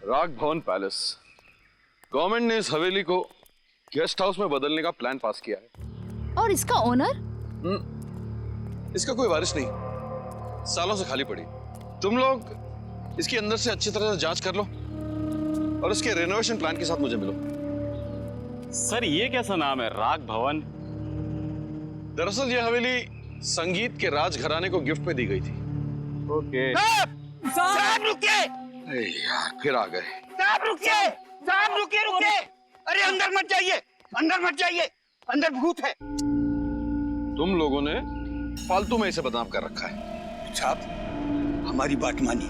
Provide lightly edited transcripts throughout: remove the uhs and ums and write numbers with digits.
राग भवन palace. Government ने इस हवेली को गेस्ट हाउस में बदलने का प्लान पास किया है। और इसका ओनर? इसका कोई वारिस नहीं, सालों से खाली पड़ी। तुम लोग इसके अंदर से अच्छी तरह से जांच कर लो और इसके रेनोवेशन प्लान के साथ मुझे मिलो। सर ये कैसा नाम है, राग भवन? दरअसल ये हवेली संगीत के राजघराने को गिफ्ट पे दी गई थी। ओके। साहब रुकिए! अरे यार फिर आ गए। साहब रुकिए! साहब रुकिए रुकिए! अरे अंदर मत जाइए, अंदर मत जाइए, अंदर भूत है। तुम लोगों ने फालतू में इसे बदनाम कर रखा है। साहब हमारी बात मानिए,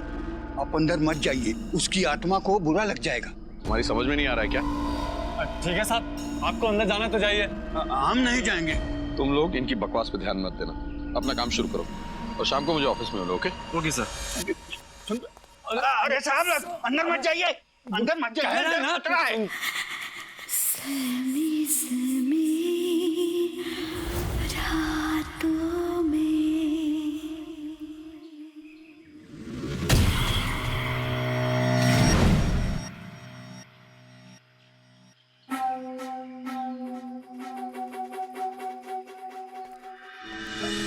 आप अंदर मत जाइए, उसकी आत्मा को बुरा लग जाएगा। तुम्हारी समझ में नहीं आ रहा है क्या? ठीक है साहब, आपको अंदर जाना तो जाइए। हम नहीं जाएंगे। तुम लोग इनकी बकवास पे ध्यान मत देना, अपना काम शुरू करो और शाम को मुझे ऑफिस में मिलो। ओके? Okay sir. अरे साहब अंदर मत जाइए, अंदर मत जाइए, अंदर खतरा है। समी समी रातों में।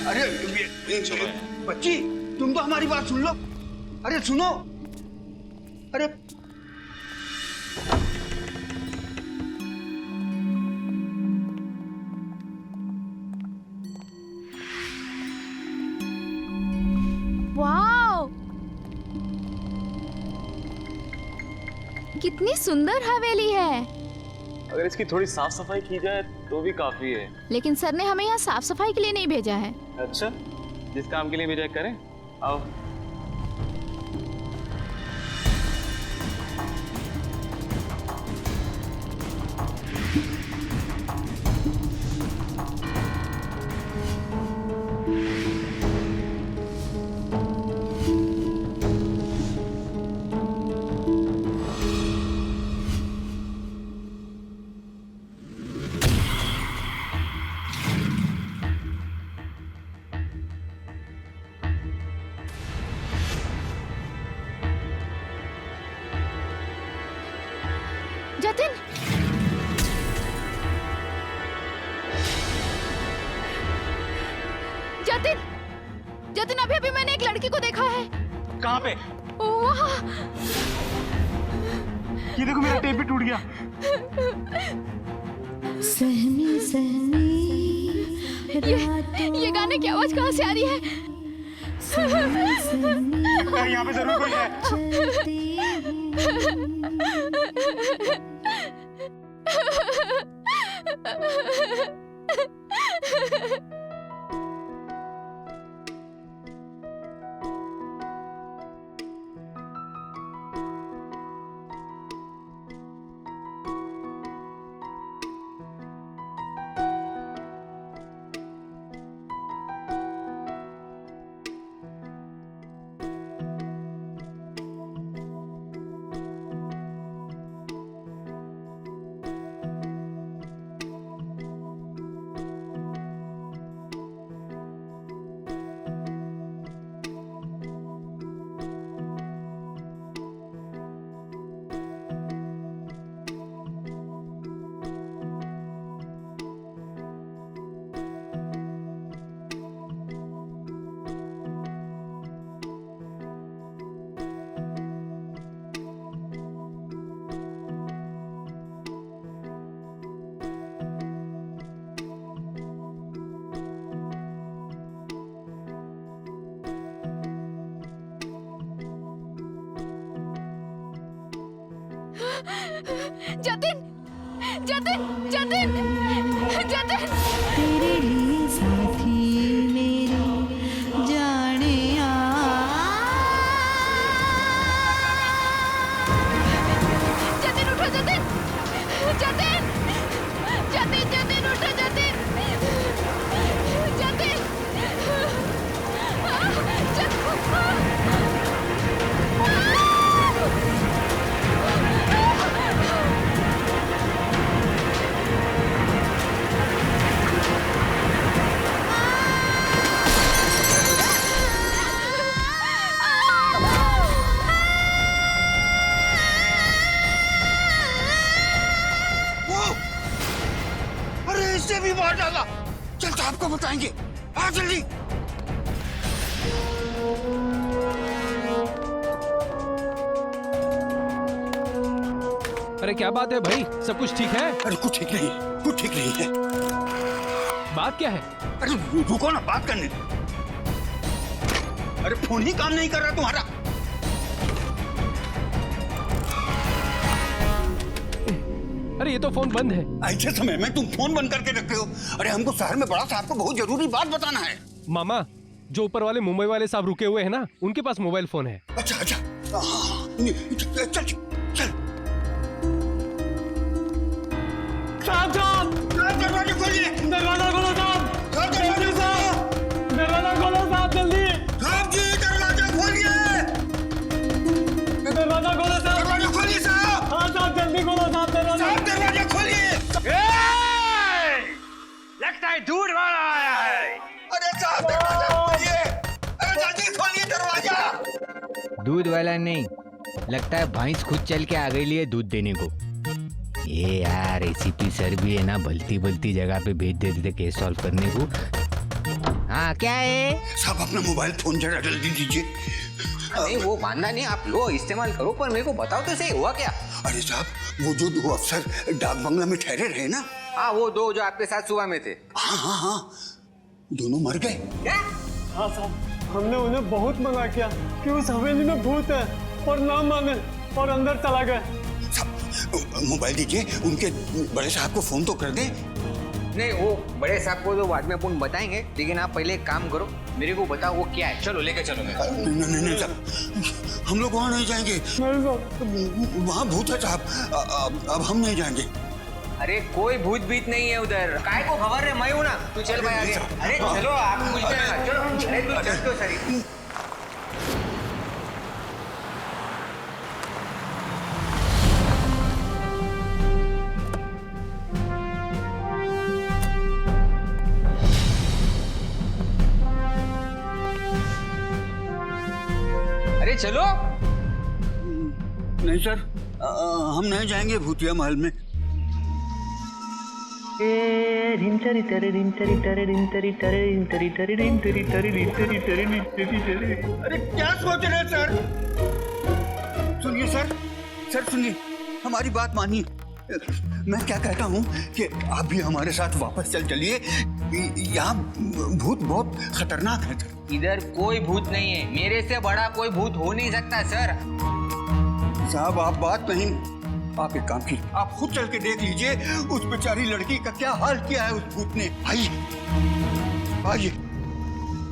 अरे बच्ची, तुम तो हमारी बात सुन लो। अरे सुनो, अरे वाओ, कितनी सुंदर हवेली है। अगर इसकी थोड़ी साफ सफाई की जाए तो भी काफी है। लेकिन सर ने हमें यहाँ साफ सफाई के लिए नहीं भेजा है। अच्छा, जिस काम के लिए भेजा करें। आओ। जतिन, जतिन, जतिन, अभी अभी मैंने एक लड़की को देखा है। कहाँ पे? वहाँ। ये देखो मेरा टेप भी टूट गया। सहमी सहमी रातों ये गाने की आवाज कहाँ से आ रही है? सहमी सहमी यार यहाँ पे जरूर कोई है। चलती हूँ। जतिन, जतिन, जतिन, जतिन। तेरे लिए साथी मेरे जाने आ। जतिन उठो, जतिन, जतिन, जतिन, जतिन उठो, जतिन, जतिन, जतिन। सबको बताएंगे। आ जल्दी। अरे क्या बात है भाई, सब कुछ ठीक है? अरे कुछ ठीक नहीं, कुछ ठीक नहीं है। बात क्या है? अरे रुको ना, बात करने दो। अरे फोन ही काम नहीं कर रहा तुम्हारा। अरे ये तो फोन बंद है। ऐसे समय में तुम फोन बंद करके रखे हो। अरे हमको शहर में बड़ा साहब को बहुत जरूरी बात बताना है। मामा, जो ऊपर वाले मुंबई वाले साहब रुके हुए हैं ना, उनके पास मोबाइल फोन है। अच्छा अच्छा, चल चल चल। साहब दरवाजे खोलिए। दरवाजा खोलो साहब, दरवाजे साहब, दरवाजा खोलो साहब, जल्दी साहब जी दरवाजा खोलिए। दरवाजा खोलो साहब। दरवाजा खोलिए साहब। हाँ साहब, जल्दी खोलो साहब दरवाजा। साहब दरवाजा खोलिए। लगता है दूध वाला आया है। अरे साहब दरवाजा खोलिए। अरे जल्दी खोलिए दरवाजा। दूध वाला नहीं, लगता है भैंस खुद चल के आ गई लिए दूध देने को। ये यार एसीपी सर भी है ना, भलती भलती जगह पे भेज देते थे केस सॉल्व करने को। हाँ क्या है? साहब अपना मोबाइल फोन जरा जल्दी दीजिए। नहीं वो मानना नहीं, आप लो इस्तेमाल करो, पर मेरे को बताओ तो सही हुआ क्या? अरे साहब वो जो दो अफसर डाक बंगला में ठहरे रहे ना। हाँ वो दो जो आपके साथ सुबह में थे। हाँ हाँ हाँ, दोनों मर गए। क्या? हाँ साहब, हमने उन्हें बहुत मना किया कि उस हवेली में भूत है, और ना माने और अंदर चला गए। साहब मोबाइल दीजिए, उनके बड़े साहब को फोन तो कर दें। नहीं वो बड़े साहब को तो बाद में अपन बताएंगे, लेकिन आप पहले एक काम करो, मेरे को बताओ वो क्या है। चलो लेके चलो मेरे। नहीं साहब, हम लोग वहाँ नहीं जाएंगे। नहीं साहब, वहाँ भूत है साहब, अब हम नहीं जाएंगे। अरे कोई भूत भीत नहीं है उधर, काय को खबर है, मैं हूँ ना। तू चल भाई आगे। अरे चलो आप मुझे चलो। अरे तू चल तो सही। अरे चलो। नहीं सर, हम नहीं जाएंगे भूतिया महल में। अरे क्या सोच रहे हैं सर? सुनिए सर, सर सुनिए, हमारी बात मानिए। मैं क्या कहता हूँ कि आप भी हमारे साथ वापस चलिए। यहाँ भूत बहुत खतरनाक है सर। इधर कोई भूत नहीं है, मेरे से बड़ा कोई भूत हो नहीं सकता सर। साहब आप बात नहीं, आप एक काम कीजिए, आप खुद चल के देख लीजिए उस बेचारी लड़की का क्या हाल किया है उस भूत ने। आइए आइए,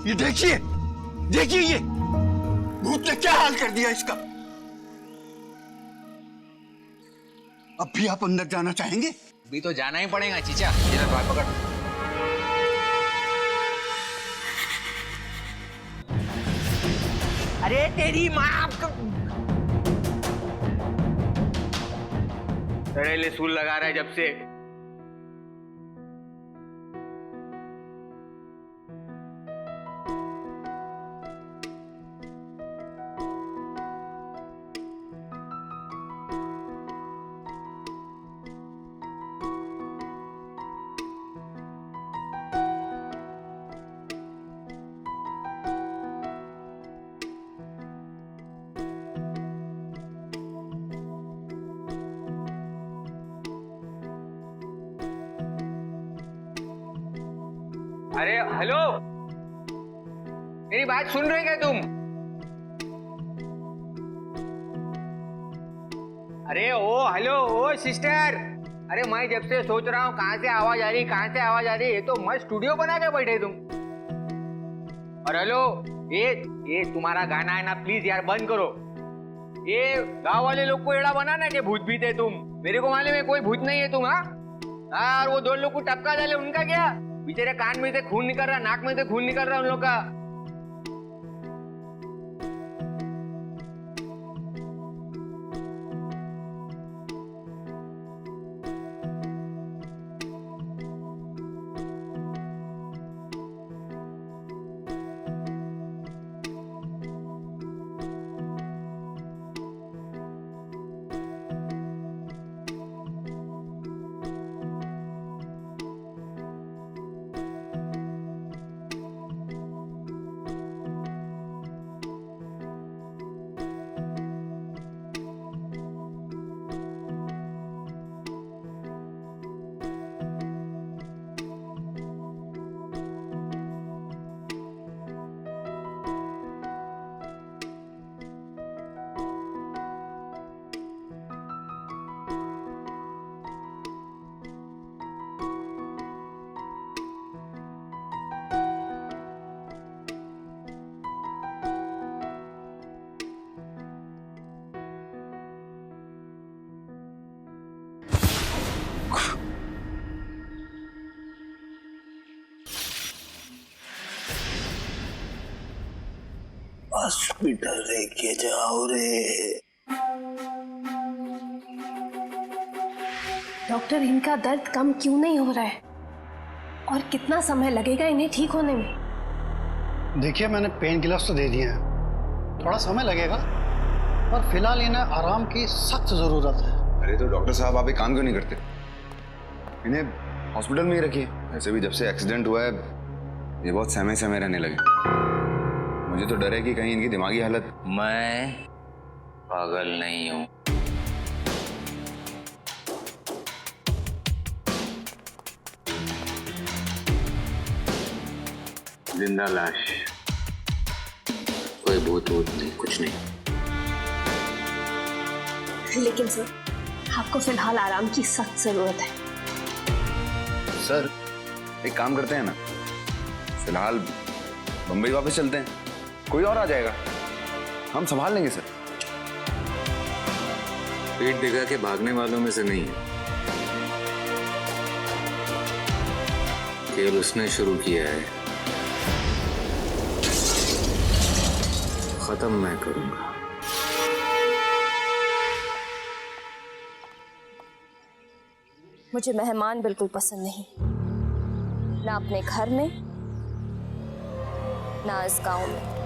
ये देखिए देखिए, ये भूत ने क्या हाल कर दिया इसका। अब भी आप अंदर जाना चाहेंगे? अभी तो जाना ही पड़ेगा चीचा। जरा बात पकड़। अरे तेरी माँ सड़ेले सूल लगा रहा है जब से। अरे हेलो, मेरी बात सुन रहे क्या तुम? अरे ओ हेलो ओ सिस्टर, अरे मैं जब से सोच रहा हूँ कहाँ से आवाज आ रही, कहाँ से आवाज आ रही। ये तो मस्त स्टूडियो बना के बैठे तुम। और हेलो, ये तुम्हारा गाना है ना, प्लीज यार बंद करो। ये गांव वाले लोग को एड़ा बनाना कि भूत भीत है तुम। मेरे को मालूम है कोई भूत नहीं है तुम। हाँ और वो दो लोग को टपका डाले, उनका क्या? बेचारे कान में से खून निकल रहा, नाक में से खून निकल रहा उन लोग का। बेटा रे के जाओ रे। डॉक्टर, इनका दर्द कम क्यों नहीं हो रहा है और कितना समय लगेगा इन्हें ठीक होने में? देखिए, मैंने पेन किलर्स तो दे दिए हैं, थोड़ा समय लगेगा, पर फिलहाल इन्हें आराम की सख्त जरूरत है। अरे तो डॉक्टर साहब, आप एक काम क्यों नहीं करते, इन्हें हॉस्पिटल में ही रखिए। ऐसे भी जब से एक्सीडेंट हुआ है ये बहुत सहमे सहमे रहने लगे। मुझे तो डर है कि कहीं इनकी दिमागी हालत। मैं पागल नहीं हूँ। जिंदा लाश, कोई भूत वूत नहीं, कुछ नहीं। लेकिन सर, आपको फिलहाल आराम की सख्त जरूरत है। सर एक काम करते हैं ना, फिलहाल बम्बई वापस चलते हैं, कोई और आ जाएगा, हम संभाल लेंगे सर। पीठ दिखा के भागने वालों में से नहीं है, केवल उसने शुरू किया है, खत्म मैं करूंगा। मुझे मेहमान बिल्कुल पसंद नहीं, ना अपने घर में ना इस गांव में।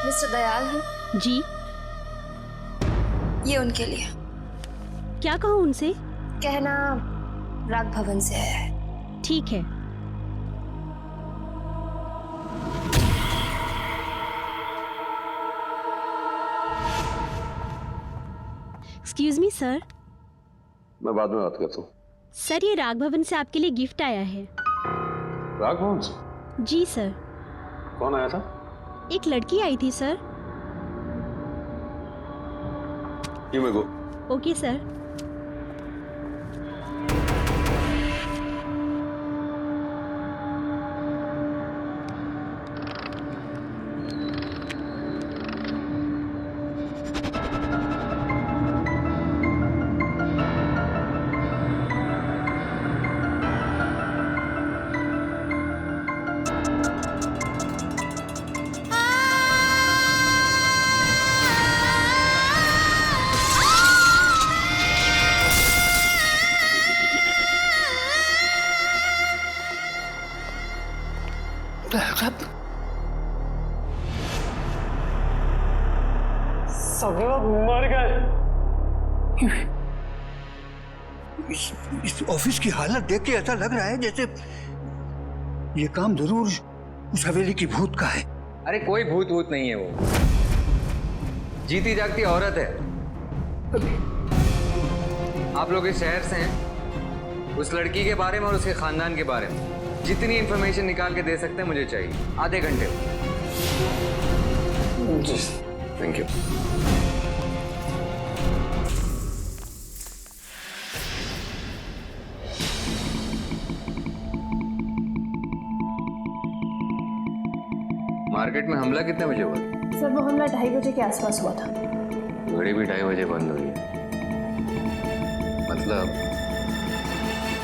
मिस्टर दयाल है जी। ये उनके लिए। क्या कहूँ उनसे? कहना राग भवन से है। ठीक है। Excuse me sir. मैं बाद में बात करता हूँ। सर, ये राग भवन से आपके लिए गिफ्ट आया है। राग भवन से? जी सर। कौन आया था? एक लड़की आई थी सर। ये मेरे को। Okay sir. साहब सब लोग मर गए। इस ऑफिस की हालत देख के ऐसा लग रहा है जैसे ये काम जरूर उस हवेली की भूत का है। अरे कोई भूत भूत नहीं है, वो जीती जागती औरत है। आप लोग इस शहर से हैं, उस लड़की के बारे में और उसके खानदान के बारे में जितनी इंफॉर्मेशन निकाल के दे सकते हैं मुझे चाहिए, आधे घंटे। Thank you. मार्केट में हमला कितने बजे हुआ? सर वो हमला 2:30 बजे के आसपास हुआ था। घड़ी भी 2:30 बजे बंद हुई है। मतलब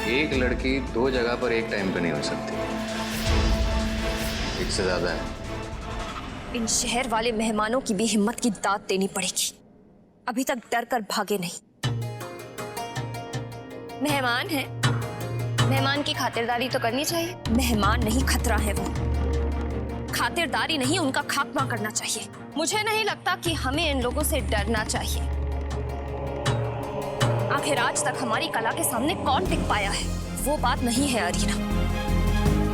एक लड़की 2 जगह पर एक टाइम पे नहीं हो सकती, एक से ज्यादा है। इन शहर वाले मेहमानों की भी हिम्मत की दाद देनी पड़ेगी। अभी तक डर कर भागे नहीं। मेहमान है, मेहमान की खातिरदारी तो करनी चाहिए। मेहमान नहीं, खतरा है वो। खातिरदारी नहीं, उनका खात्मा करना चाहिए। मुझे नहीं लगता कि हमें इन लोगों से डरना चाहिए। आखिर आज तक हमारी कला के सामने कौन टिक पाया है, वो बात नहीं है अरीना।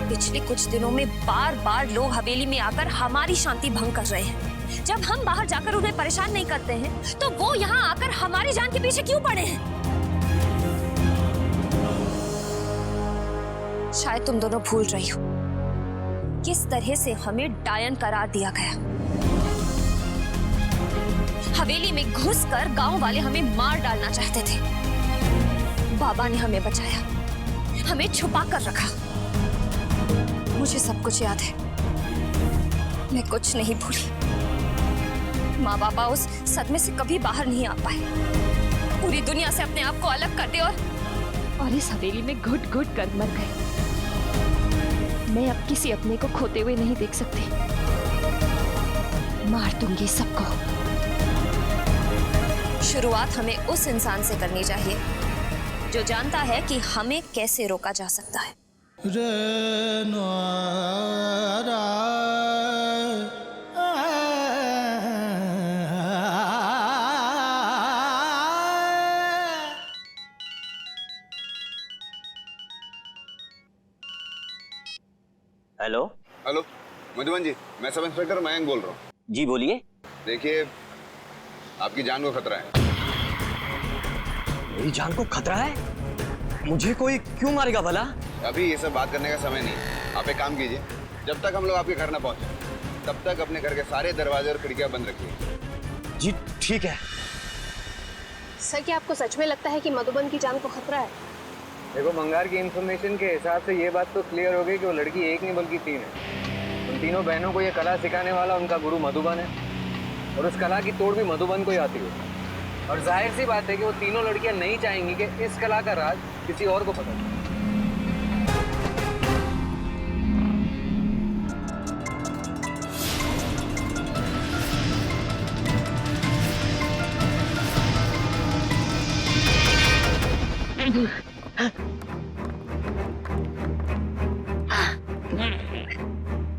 पिछले कुछ दिनों में बार बार लोग हवेली में आकर हमारी शांति भंग कर रहे हैं। जब हम बाहर जाकर उन्हें परेशान नहीं करते हैं तो वो यहाँ आकर हमारी जान के पीछे क्यों पड़े हैं? शायद तुम दोनों भूल रही हो किस तरह से हमें डायन करार दिया गया। हवेली में घुसकर गांव वाले हमें मार डालना चाहते थे। बाबा ने हमें बचाया, हमें छुपा कर रखा। मुझे सब कुछ याद है, मैं कुछ नहीं भूली। माँ बाबा उस सदमे से कभी बाहर नहीं आ पाए। पूरी दुनिया से अपने आप को अलग कर दिया और इस हवेली में घुट घुट कर मर गए। मैं अब किसी अपने को खोते हुए नहीं देख सकती। मार दूंगी सबको। शुरुआत हमें उस इंसान से करनी चाहिए जो जानता है कि हमें कैसे रोका जा सकता है। हेलो हेलो मधुबन जी, मैं सब इंस्पेक्टर मयंक बोल रहा हूँ। जी बोलिए। देखिए, आपकी जान को खतरा है। मेरी जान को खतरा है? मुझे कोई क्यों मारेगा भला? अभी ये सब बात करने का समय नहीं। आप एक काम कीजिए, जब तक हम लोग आपके घर ना पहुंचे तब तक अपने घर के सारे दरवाजे और खिड़कियां बंद रखिए। जी ठीक है। सर क्या आपको सच में लगता है कि मधुबन की जान को खतरा है? देखो, बंगार की इंफॉर्मेशन के हिसाब से ये बात तो क्लियर हो गई कि वो लड़की एक नहीं बल्कि 3 है। उन तीनों बहनों को ये कला सिखाने वाला उनका गुरु मधुबन है और उस कला की तोड़ भी मधुबन को ही आती है। और जाहिर सी बात है कि वो तीनों लड़कियां नहीं चाहेंगी कि इस कला का राज किसी और को पता चले।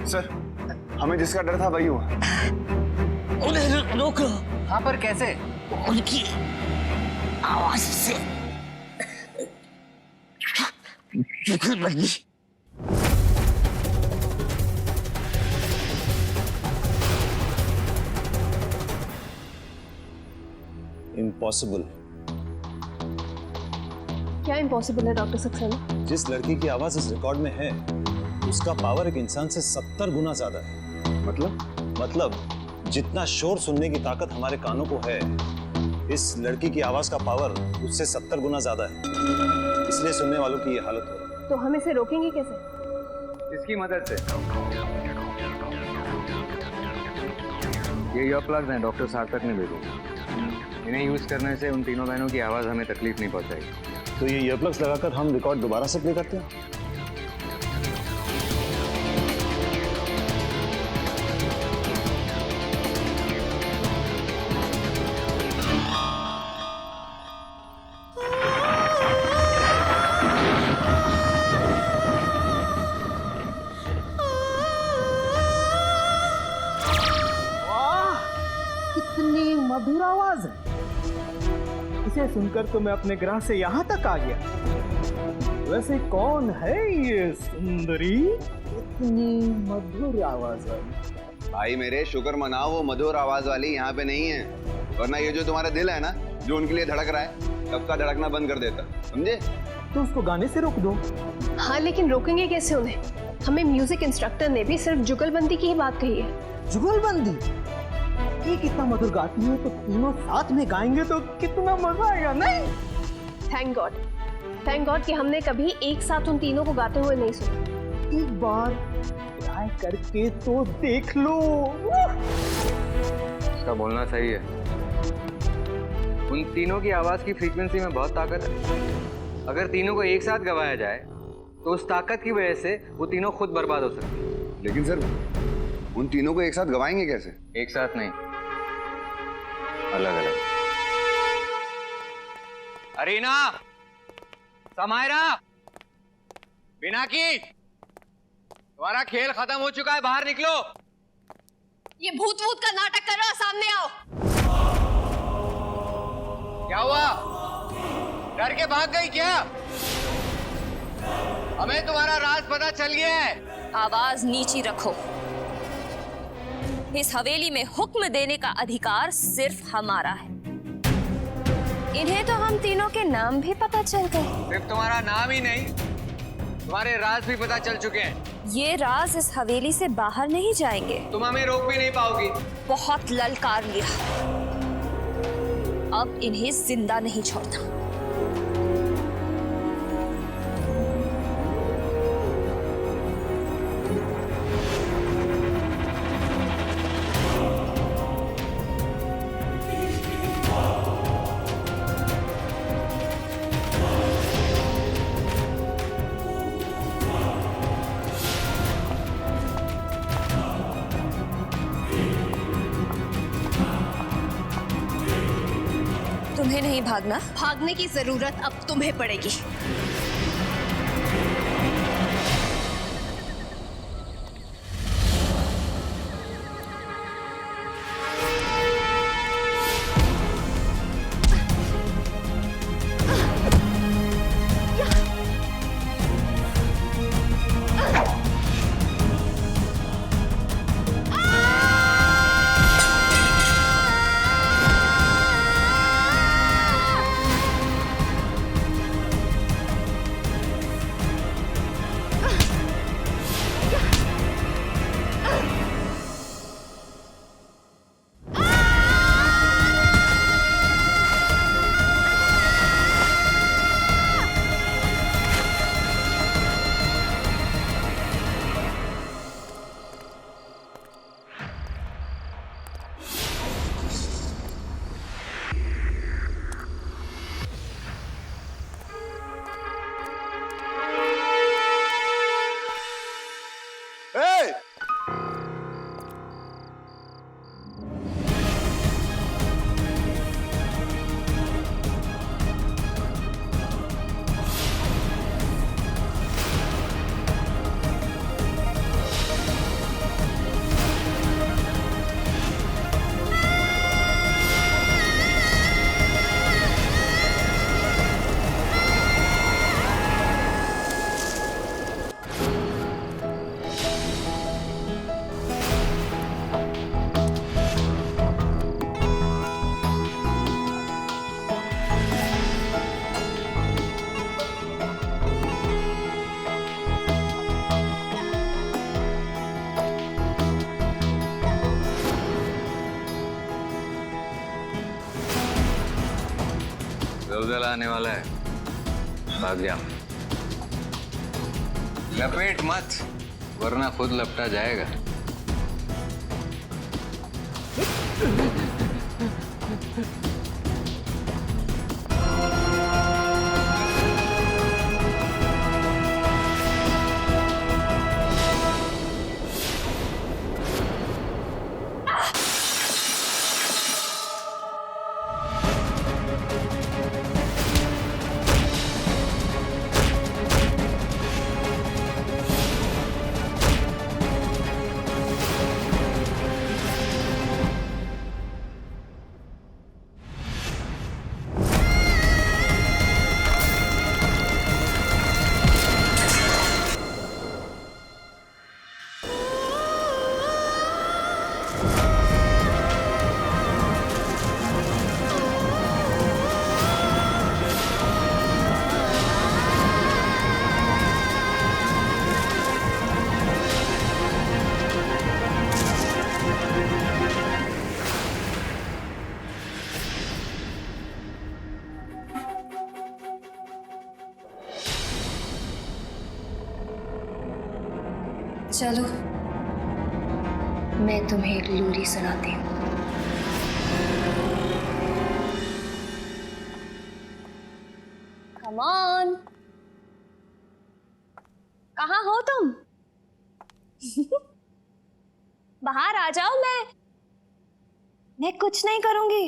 सर, हमें जिसका डर था वही हुआ। उन्हें रोको। हाँ, पर कैसे? उनकी आवाज से लगी। इम्पॉसिबल। क्या इम्पॉसिबल है डॉक्टर सक्सेना? जिस लड़की की आवाज इस रिकॉर्ड में है उसका पावर एक इंसान से 70 गुना ज्यादा है। मतलब जितना शोर सुनने की ताकत हमारे कानों को है, इस लड़की की आवाज का पावर उससे 70 गुना ज्यादा है। इसलिए सुनने वालों की ये हालत हो रही है। तो हम इसे रोकेंगे कैसे? इसकी मदद से। ये ईयर प्लग्स हैं, डॉक्टर सार्थक ने भेजे। इन्हें यूज करने से उन तीनों बहनों की आवाज हमें तकलीफ नहीं पहुंचाएगी। तो ये ईयरप्लग्स लगाकर हम रिकॉर्ड दोबारा से प्ले करते हैं। कितनी मधुर आवाज है। इसे सुनकर तो मैं अपने ग्रह से यहाँ तक आ गया। वैसे कौन है ये सुंदरी? इतनी मधुर आवाज वाली। भाई मेरे शुक्र मनाओ वो मधुर आवाज वाली यहाँ पे नहीं है, वरना ये जो तुम्हारा दिल है ना, जो उनके लिए धड़क रहा है, कब का धड़कना बंद कर देता, समझे? तो उसको गाने से रोक दो। हाँ लेकिन रोकेंगे कैसे उन्हें? हमें म्यूजिक इंस्ट्रक्टर ने भी सिर्फ जुगलबंदी की ही बात कही है। जुगलबंदी? ये कितना मधुर गाती है, तो तीनों साथ में गाएंगे तो कितना मजा आएगा, नहीं? थैंक गॉड कि हमने कभी एक साथ उन तीनों को गाते हुए नहीं सुना। एक बार ट्राई करके तो देख लो। उसका बोलना सही है। उन तीनों की आवाज की फ्रीक्वेंसी में बहुत ताकत है। अगर तीनों को एक साथ गवाया जाए तो उस ताकत की वजह से वो तीनों खुद बर्बाद हो सकते हैं। लेकिन सर उन तीनों को एक साथ गवाएंगे कैसे? एक साथ नहीं, अलग अलग। अरीना, समायरा, बिनाकी, तुम्हारा खेल खत्म हो चुका है, बाहर निकलो। ये भूत वूत का नाटक कर रहा, सामने आओ। क्या हुआ? डर के भाग गई क्या? हमें तुम्हारा राज पता चल गया है। आवाज नीची रखो। इस हवेली में हुक्म देने का अधिकार सिर्फ हमारा है। इन्हें तो हम तीनों के नाम भी पता चल गए। सिर्फ तुम्हारा नाम ही नहीं, तुम्हारे राज भी पता चल चुके हैं। ये राज इस हवेली से बाहर नहीं जाएंगे। तुम हमें रोक भी नहीं पाओगी। बहुत ललकार लिया, अब इन्हें जिंदा नहीं छोड़ता। तुम्हें नहीं भागना। भागने की जरूरत अब तुम्हें पड़ेगी। ज़लज़ला आने वाला है, भाग जा। लपेट मत, वरना खुद लपटा जाएगा। चलो मैं तुम्हें एक लोरी सुनाती हूँ। Come on, कहाँ हो तुम? बाहर आ जाओ, मैं कुछ नहीं करूंगी।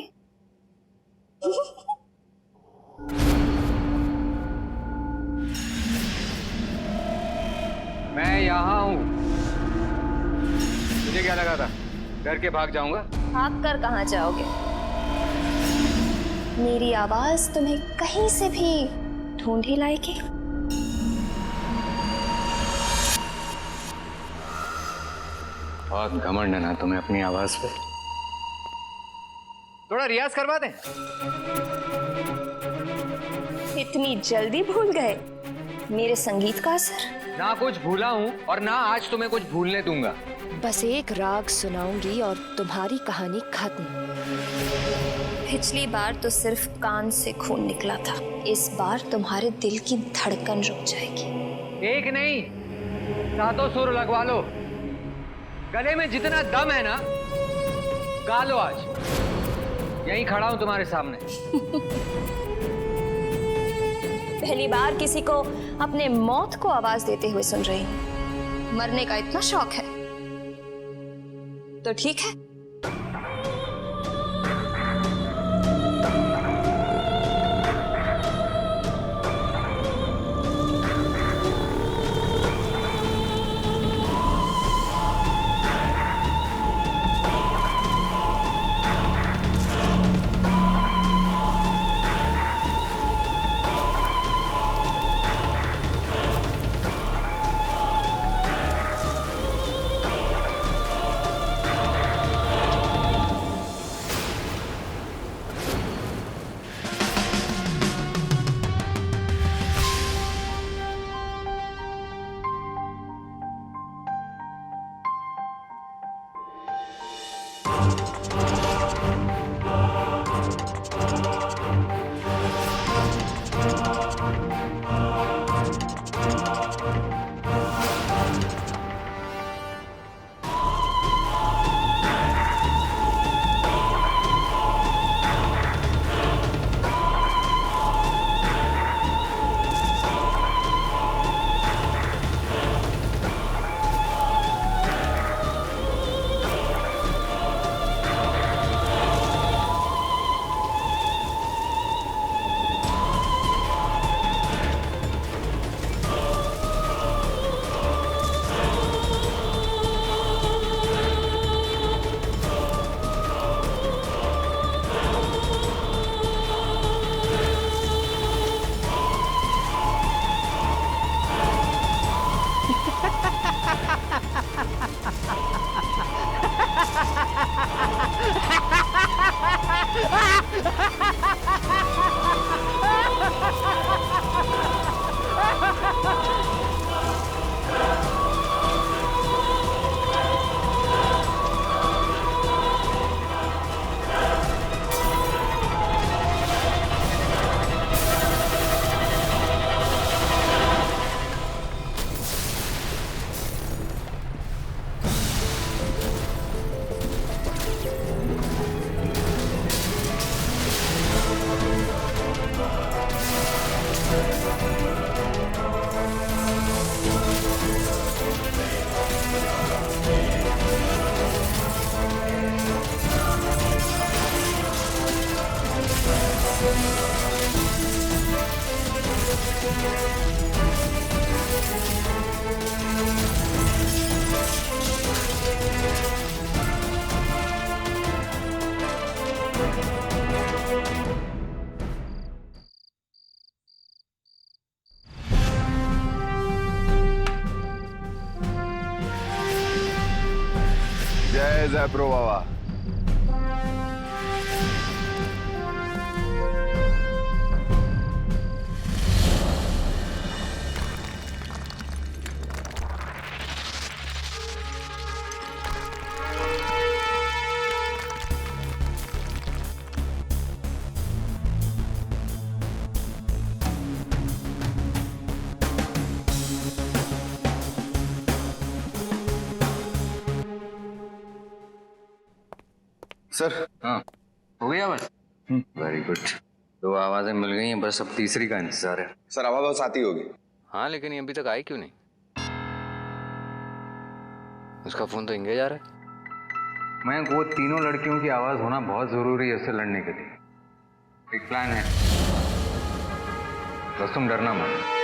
मैं यहाँ हूँ। मुझे क्या लगा था डर के भाग जाऊंगा? भाग कर कहाँ जाओगे? मेरी आवाज तुम्हें कहीं से भी ढूंढ ही लाएगी। बहुत घमंड है ना तुम्हें अपनी आवाज पे। थोड़ा रियाज करवा दें। इतनी जल्दी भूल गए मेरे संगीत का असर? ना कुछ भूला हूँ और ना आज तुम्हें कुछ भूलने दूंगा। बस एक राग सुनाऊंगी और तुम्हारी कहानी खत्म। पिछली बार तो सिर्फ कान से खून निकला था, इस बार तुम्हारे दिल की धड़कन रुक जाएगी। एक नहीं, सातों सुर लगवा लो। गले में जितना दम है ना, गा लो आज। यहीं खड़ा हूं तुम्हारे सामने। पहली बार किसी को अपने मौत को आवाज देते हुए सुन रही हूं। मरने का इतना शौक है तो ठीक है। जय जयप्रो बाबा। सर। हाँ, हो गया बस। Very good. 2 आवाजें मिल गई हैं, बस अब तीसरी का इंतजार है। सर आवाज आती होगी। हाँ, लेकिन ये अभी तक आई क्यों नहीं? उसका फोन तो इंगेज आ रहा है। मैं वो तीनों लड़कियों की आवाज होना बहुत जरूरी है उससे लड़ने के लिए। एक प्लान है, बस तुम डरना मत।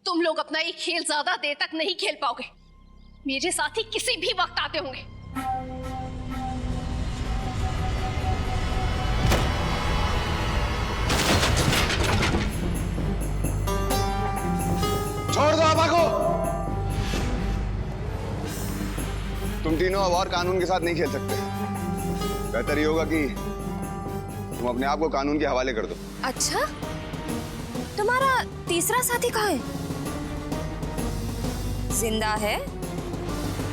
तुम लोग अपना ये खेल ज्यादा देर तक नहीं खेल पाओगे। मेरे साथी किसी भी वक्त आते होंगे। छोड़ दो आभा को। तुम तीनों अब और कानून के साथ नहीं खेल सकते। बेहतर ये होगा कि तुम अपने आप को कानून के हवाले कर दो। अच्छा, तुम्हारा तीसरा साथी कहाँ है? जिंदा है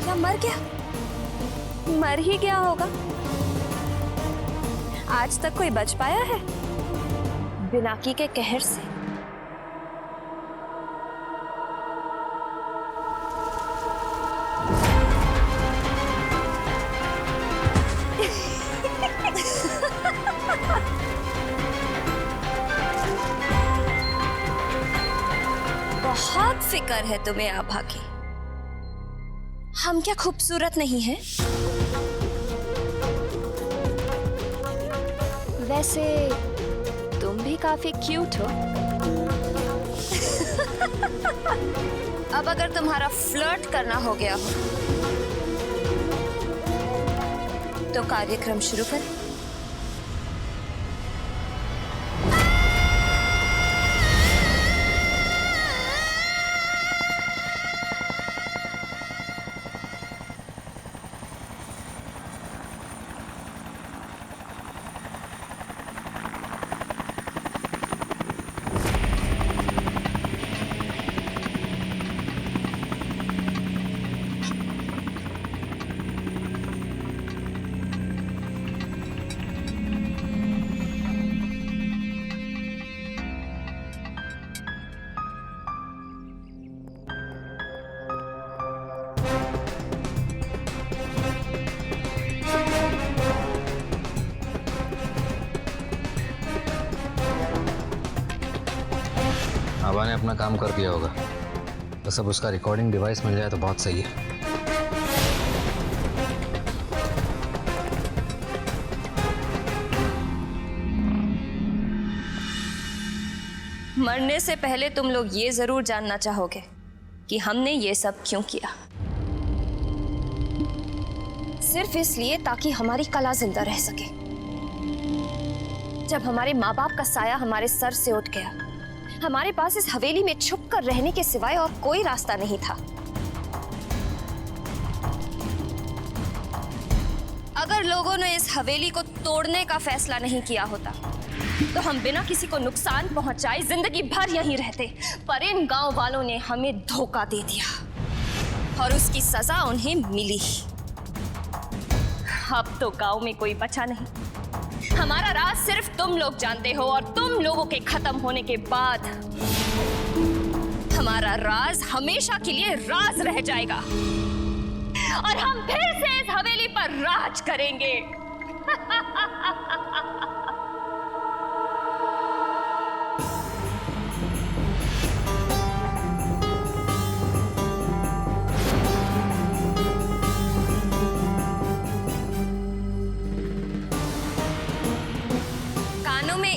या मर गया? मर ही गया होगा। आज तक कोई बच पाया है बिनाकी के कहर से? बहुत फिक्र है तुम्हें आभा की। हम क्या खूबसूरत नहीं हैं? वैसे तुम भी काफी क्यूट हो। अब अगर तुम्हारा फ्लर्ट करना हो गया हो तो कार्यक्रम शुरू करें। आभा ने अपना काम कर दिया होगा, बस अब उसका रिकॉर्डिंग डिवाइस मिल जाए तो बहुत सही है। मरने से पहले तुम लोग ये जरूर जानना चाहोगे कि हमने ये सब क्यों किया। सिर्फ इसलिए ताकि हमारी कला जिंदा रह सके। जब हमारे माँ बाप का साया हमारे सर से उठ गया, हमारे पास इस हवेली में छुप कर रहने के सिवाय और कोई रास्ता नहीं था। अगर लोगों ने इस हवेली को तोड़ने का फैसला नहीं किया होता तो हम बिना किसी को नुकसान पहुंचाए जिंदगी भर यहीं रहते। पर इन गांव वालों ने हमें धोखा दे दिया और उसकी सजा उन्हें मिली। अब तो गांव में कोई बचा नहीं। हमारा राज सिर्फ तुम लोग जानते हो और तुम लोगों के खत्म होने के बाद हमारा राज हमेशा के लिए राज रह जाएगा और हम फिर से इस हवेली पर राज करेंगे।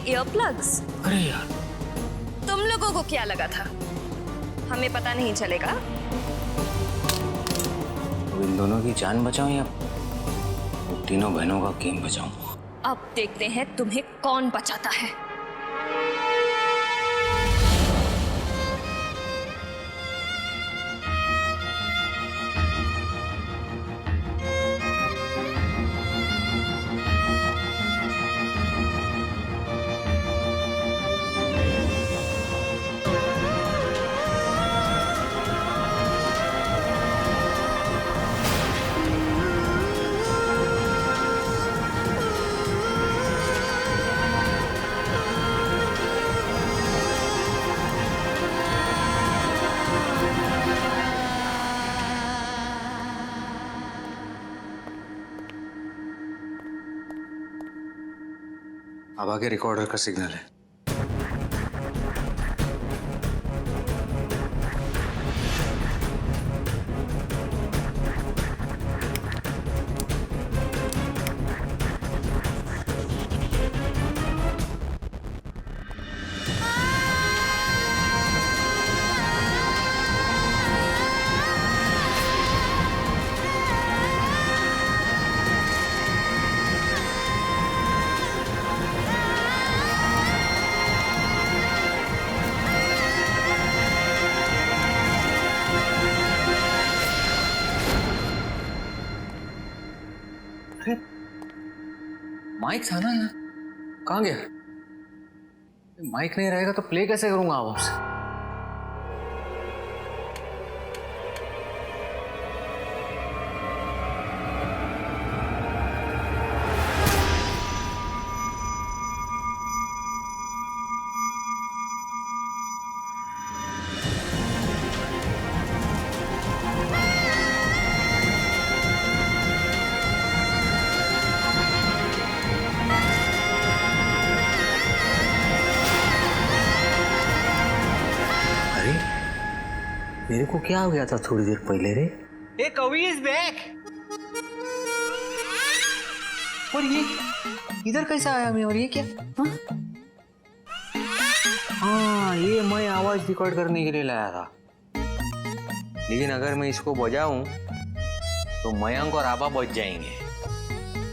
ईयरप्लग्स? अरे यार, तुम लोगों को क्या लगा था हमें पता नहीं चलेगा? अब इन दोनों की जान बचाऊं या तीनों बहनों का गेम बचाऊं? अब देखते हैं तुम्हें कौन बचाता है। अब आगे रिकॉर्डर का सिग्नल है। माइक था ना यहाँ, कहाँ गया? माइक नहीं रहेगा तो प्ले कैसे करूंगा आवाज से? मेरे को क्या हो गया था थोड़ी देर पहले रे? ए कवि इज बैक। और ये इधर कैसा आया मैं? और ये क्या? हाँ ये मैं आवाज रिकॉर्ड करने के लिए लाया था, लेकिन अगर मैं इसको बजाऊं तो मयंक और आबा बच जाएंगे,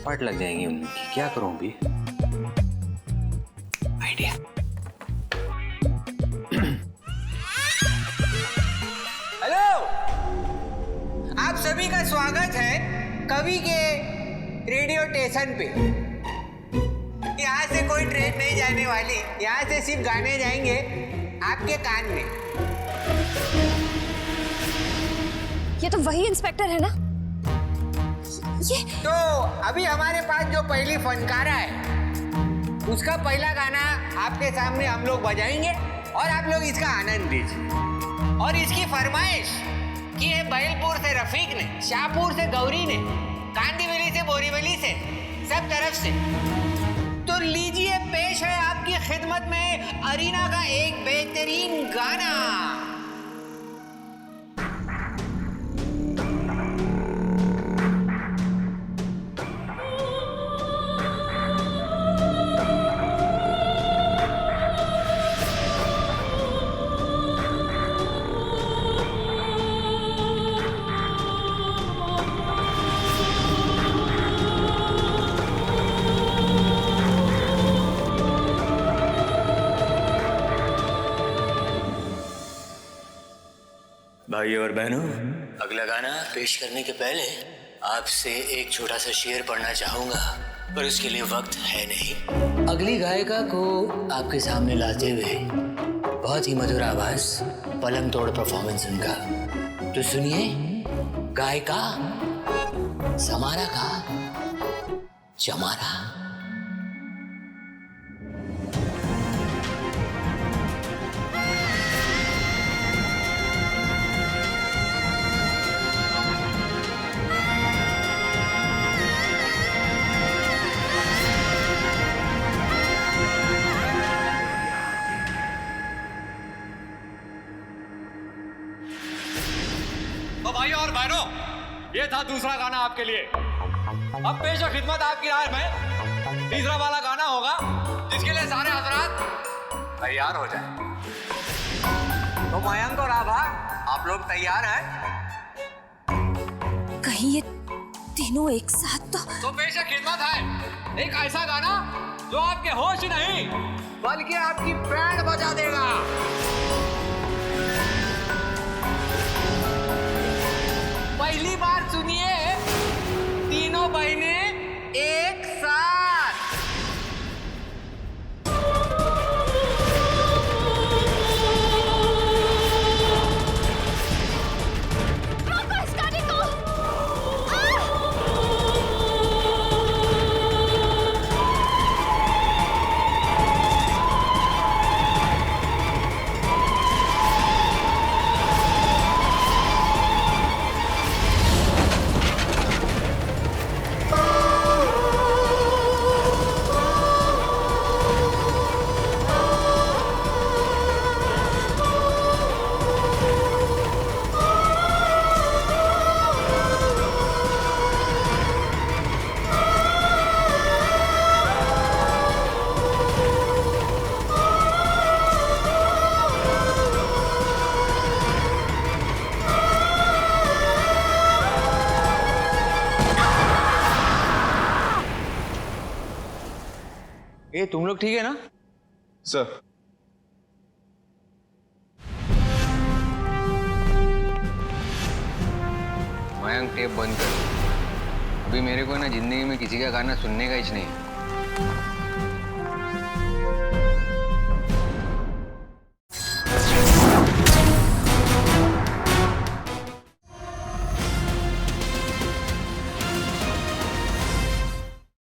पट लग जाएंगे उनकी। क्या करूं अभी? आइडिया। आप सभी का स्वागत है कवि के रेडियो स्टेशन पे। यहाँ से कोई ट्रेन नहीं जाने वाली, यहाँ से सिर्फ गाने जाएंगे आपके कान में। ये तो वही इंस्पेक्टर है ना? ये तो अभी हमारे पास जो पहली फनकारा है, उसका पहला गाना आपके सामने हम लोग बजाएंगे और आप लोग इसका आनंद लीजिए। और इसकी फरमाइश कि है बैलपुर से रफीक ने, शाहपुर से गौरी ने, कांदीवली से, बोरीवली से, सब तरफ से। तो लीजिए, पेश है आपकी खिदमत में अरीना का एक बेहतरीन गाना। भाइयों और बहनों, अगला गाना पेश करने के पहले आपसे एक छोटा सा शेर पढ़ना चाहूंगा, पर उसके लिए वक्त है नहीं। अगली गायिका को आपके सामने लाते हुए बहुत ही मधुर आवाज, पलंग तोड़ परफॉर्मेंस उनका। तो सुनिए, गायिका समारा का चमारा। भाइयों और बहनों, ये था दूसरा गाना आपके लिए। अब पेश खिदमत आपकी राय में तीसरा वाला गाना होगा, जिसके लिए सारे हजरात तैयार हो जाएं। तो मयंक और आभा, आप लोग तैयार हैं? कहीं ये तीनों एक साथ तो पेश खिदमत है एक ऐसा गाना जो आपके होश नहीं बल्कि आपकी बैंड बजा देगा। पहली बार सुनिए, तीनों बहनें एक साथ। रोको इस गाड़ी को! ये तुम लोग ठीक है ना? सर मयंक टेप बंद कर। अभी मेरे को ना जिंदगी में किसी का गाना सुनने का ही नहीं।